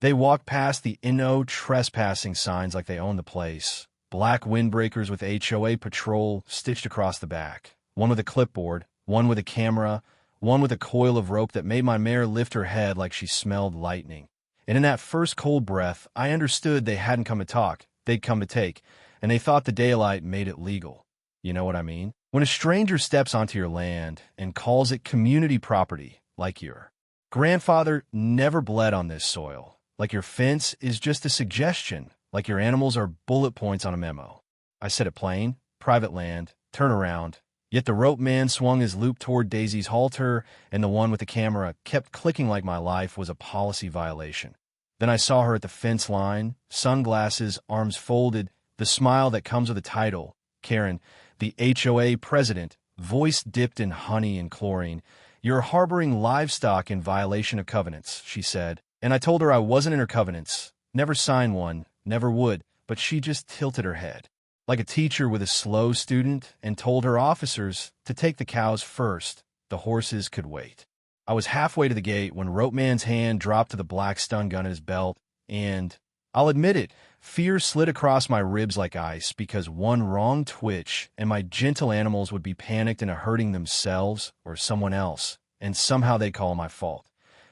They walked past the "No trespassing" signs like they owned the place. Black windbreakers with HOA patrol stitched across the back. One with a clipboard, one with a camera, one with a coil of rope that made my mare lift her head like she smelled lightning. And in that first cold breath, I understood they hadn't come to talk, they'd come to take, and they thought the daylight made it legal. You know what I mean? When a stranger steps onto your land and calls it community property, like your grandfather never bled on this soil, like your fence is just a suggestion, like your animals are bullet points on a memo. I said it plain, private land, turn around. Yet the rope man swung his loop toward Daisy's halter, and the one with the camera kept clicking like my life was a policy violation. Then I saw her at the fence line, sunglasses, arms folded, the smile that comes with a title. Karen, the HOA president, voice dipped in honey and chlorine. "You're harboring livestock in violation of covenants," she said. And I told her I wasn't in her covenants, never signed one, never would, but she just tilted her head, like a teacher with a slow student, and told her officers to take the cows first. The horses could wait. I was halfway to the gate when Rope Man's hand dropped to the black stun gun at his belt, and, I'll admit it, fear slid across my ribs like ice because one wrong twitch and my gentle animals would be panicked into hurting themselves or someone else, and somehow they'd call my fault.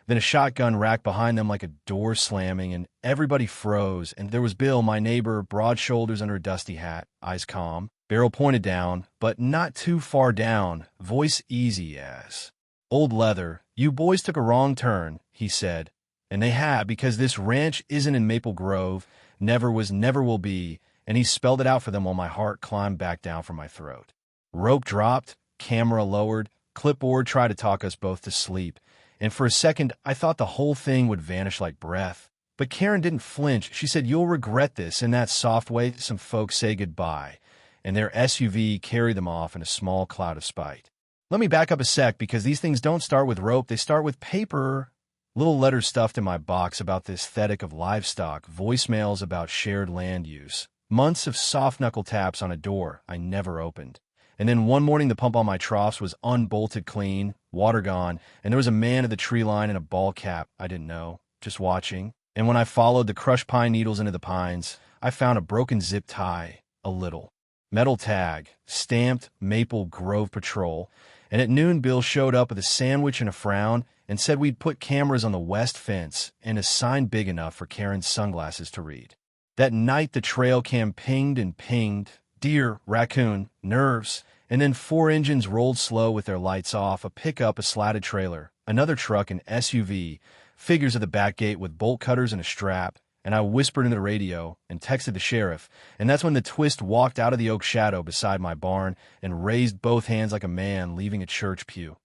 Then a shotgun racked behind them like a door slamming, and everybody froze, and there was Bill, my neighbor, broad shoulders under a dusty hat, eyes calm, barrel pointed down, but not too far down, voice easy as, "Old Leather, you boys took a wrong turn," he said. "And they have, because this ranch isn't in Maple Grove, never was, never will be," and he spelled it out for them while my heart climbed back down from my throat. Rope dropped, camera lowered, clipboard tried to talk us both to sleep, and for a second I thought the whole thing would vanish like breath. But Karen didn't flinch. She said, "You'll regret this," in that soft way some folks say goodbye, and their SUV carried them off in a small cloud of spite. Let me back up a sec, because these things don't start with rope, they start with paper. Little letters stuffed in my box about the aesthetic of livestock, voicemails about shared land use, months of soft-knuckle taps on a door I never opened. And then one morning the pump on my troughs was unbolted clean, water gone, and there was a man at the tree line in a ball cap I didn't know, just watching. And when I followed the crushed pine needles into the pines, I found a broken zip tie, a little metal tag, stamped Maple Grove Patrol, and at noon Bill showed up with a sandwich and a frown and said we'd put cameras on the west fence and a sign big enough for Karen's sunglasses to read. That night the trail cam pinged and pinged, deer, raccoon, nerves, and then 4 engines rolled slow with their lights off, a pickup, a slatted trailer, another truck, an SUV, figures at the back gate with bolt cutters and a strap, and I whispered into the radio and texted the sheriff, and that's when the twist walked out of the oak shadow beside my barn and raised both hands like a man leaving a church pew.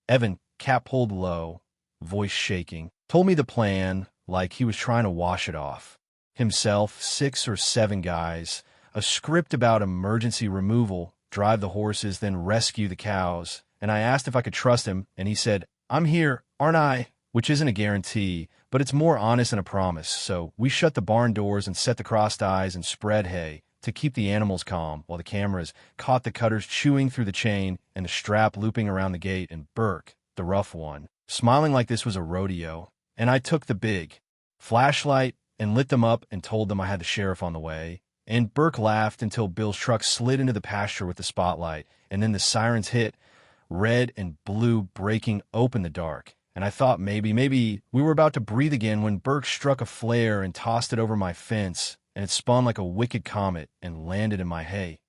Evan, cap pulled low, voice shaking, told me the plan like he was trying to wash it off. Himself, 6 or 7 guys, a script about emergency removal, drive the horses, then rescue the cows, and I asked if I could trust him, and he said, "I'm here, aren't I?" Which isn't a guarantee, but it's more honest than a promise, so we shut the barn doors and set the crossed eyes and spread hay to keep the animals calm while the cameras caught the cutters chewing through the chain and the strap looping around the gate, and Burke, the rough one, smiling like this was a rodeo, and I took the big flashlight and lit them up and told them I had the sheriff on the way. And Burke laughed until Bill's truck slid into the pasture with the spotlight, and then the sirens hit, red and blue breaking open the dark. And I thought maybe we were about to breathe again when Burke struck a flare and tossed it over my fence, and it spun like a wicked comet and landed in my hay.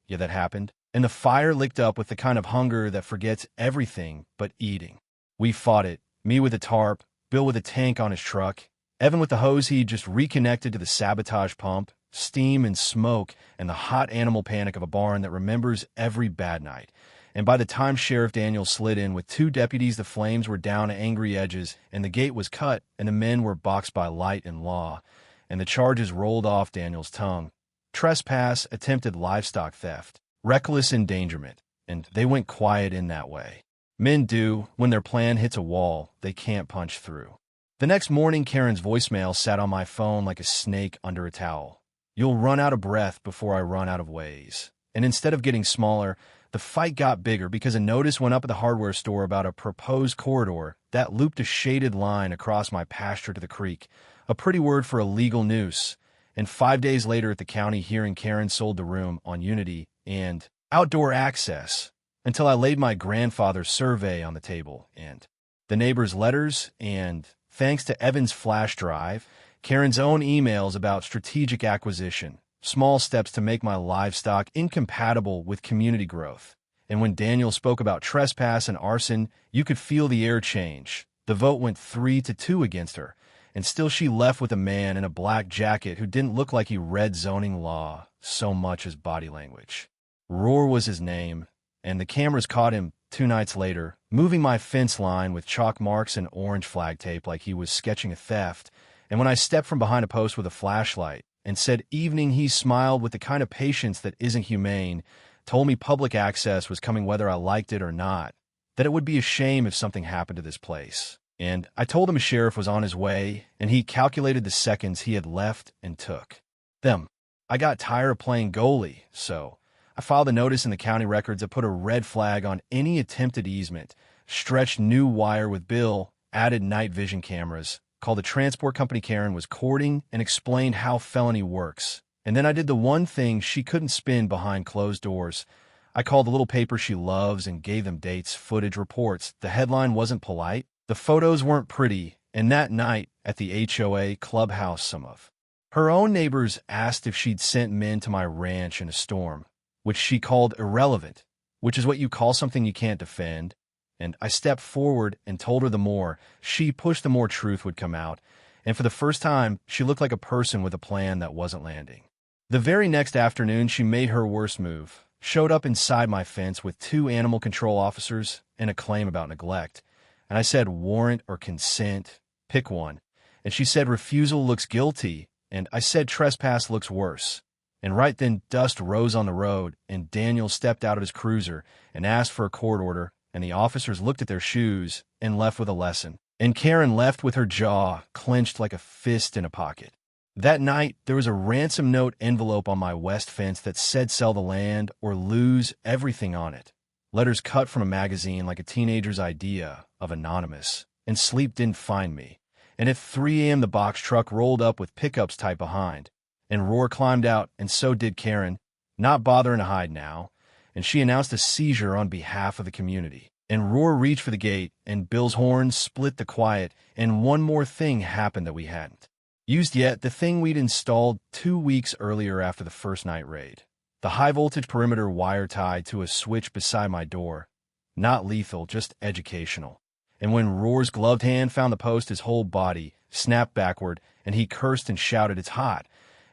Yeah, that happened. And the fire licked up with the kind of hunger that forgets everything but eating. We fought it, me with a tarp, Bill with a tank on his truck, Evan with the hose he just reconnected to the sabotage pump, steam and smoke, and the hot animal panic of a barn that remembers every bad night. And by the time Sheriff Daniels slid in with 2 deputies, the flames were down to angry edges, and the gate was cut, and the men were boxed by light and law, and the charges rolled off Daniels' tongue. Trespass, attempted livestock theft, reckless endangerment, and they went quiet in that way. Men do, when their plan hits a wall they can't punch through. The next morning, Karen's voicemail sat on my phone like a snake under a towel. "You'll run out of breath before I run out of ways." And instead of getting smaller, the fight got bigger because a notice went up at the hardware store about a proposed corridor that looped a shaded line across my pasture to the creek, a pretty word for a legal noose. And 5 days later at the county hearing, Karen sold the room on Unity and outdoor access until I laid my grandfather's survey on the table and the neighbor's letters and, thanks to Evan's flash drive, Karen's own emails about strategic acquisition, small steps to make my livestock incompatible with community growth. And when Daniel spoke about trespass and arson, you could feel the air change. The vote went 3-2 against her, and still she left with a man in a black jacket who didn't look like he read zoning law so much as body language. Roar was his name, and the cameras caught him 2 nights later, moving my fence line with chalk marks and orange flag tape like he was sketching a theft. And when I stepped from behind a post with a flashlight and said evening, he smiled with the kind of patience that isn't humane, told me public access was coming whether I liked it or not, that it would be a shame if something happened to this place. And I told him a sheriff was on his way, and he calculated the seconds he had left and took them. I got tired of playing goalie, so I filed a notice in the county records that put a red flag on any attempted easement, stretched new wire with bill, added night vision cameras, called the transport company Karen was courting, and explained how felony works. And then I did the one thing she couldn't spin behind closed doors. I called the little paper she loves and gave them dates, footage, reports. The headline wasn't polite. The photos weren't pretty. And that night at the HOA clubhouse, some of her own neighbors asked if she'd sent men to my ranch in a storm, which she called irrelevant, which is what you call something you can't defend. And I stepped forward and told her the more she pushed, the more truth would come out. And for the first time, she looked like a person with a plan that wasn't landing. The very next afternoon, she made her worst move, showed up inside my fence with 2 animal control officers and a claim about neglect. And I said, warrant or consent, pick one. And she said, refusal looks guilty. And I said, trespass looks worse. And right then, dust rose on the road, and Daniel stepped out of his cruiser and asked for a court order, and the officers looked at their shoes and left with a lesson. And Karen left with her jaw clenched like a fist in a pocket. That night, there was a ransom note envelope on my west fence that said sell the land or lose everything on it. Letters cut from a magazine like a teenager's idea of anonymous. And sleep didn't find me. And at 3 a.m., the box truck rolled up with pickups tied behind. And Roar climbed out, and so did Karen, not bothering to hide now. And she announced a seizure on behalf of the community. And Roar reached for the gate, and Bill's horn split the quiet, and one more thing happened that we hadn't used yet, the thing we'd installed 2 weeks earlier after the first night raid. The high-voltage perimeter wire tied to a switch beside my door. Not lethal, just educational. And when Roar's gloved hand found the post, his whole body snapped backward, and he cursed and shouted, "It's hot."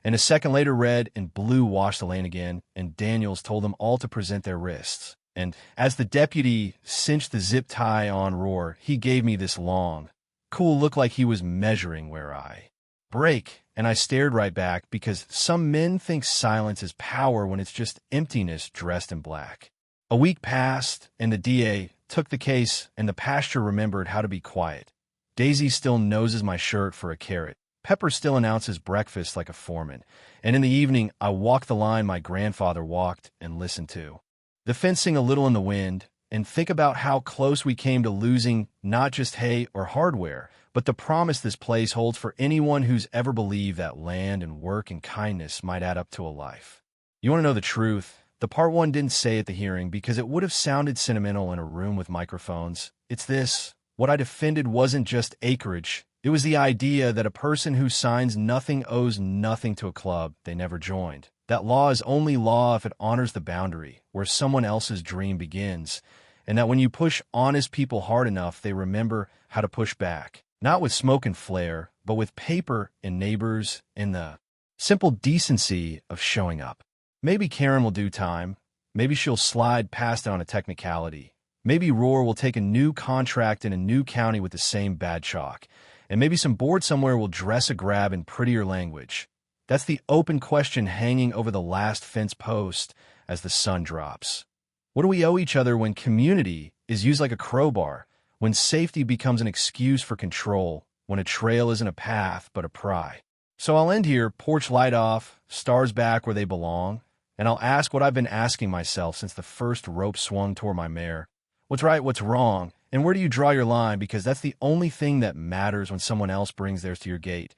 And a second later, red and blue washed the lane again, and Daniels told them all to present their wrists. And as the deputy cinched the zip tie on Roar, he gave me this long, cool look like he was measuring where I break. And I stared right back, because some men think silence is power when it's just emptiness dressed in black. A week passed, and the DA took the case, and the pasture remembered how to be quiet. Daisy still noses my shirt for a carrot. Pepper still announces breakfast like a foreman. And in the evening, I walk the line my grandfather walked and listened to. The fencing a little in the wind, and think about how close we came to losing not just hay or hardware, but the promise this place holds for anyone who's ever believed that land and work and kindness might add up to a life. You want to know the truth? The part one didn't say at the hearing because it would have sounded sentimental in a room with microphones. It's this. What I defended wasn't just acreage. It was the idea that a person who signs nothing owes nothing to a club they never joined. That law is only law if it honors the boundary where someone else's dream begins, and that when you push honest people hard enough, they remember how to push back. Not with smoke and flare, but with paper and neighbors and the simple decency of showing up. Maybe Karen will do time. Maybe she'll slide past it on a technicality. Maybe Roar will take a new contract in a new county with the same bad chalk. And maybe some board somewhere will dress a grab in prettier language. That's the open question hanging over the last fence post as the sun drops. What do we owe each other when community is used like a crowbar, when safety becomes an excuse for control, when a trail isn't a path but a pry? So I'll end here, porch light off, stars back where they belong, and I'll ask what I've been asking myself since the first rope swung toward my mare. What's right, what's wrong, and where do you draw your line? Because that's the only thing that matters when someone else brings theirs to your gate.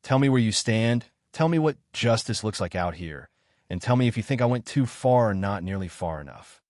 Tell me where you stand. Tell me what justice looks like out here. And tell me if you think I went too far or not nearly far enough.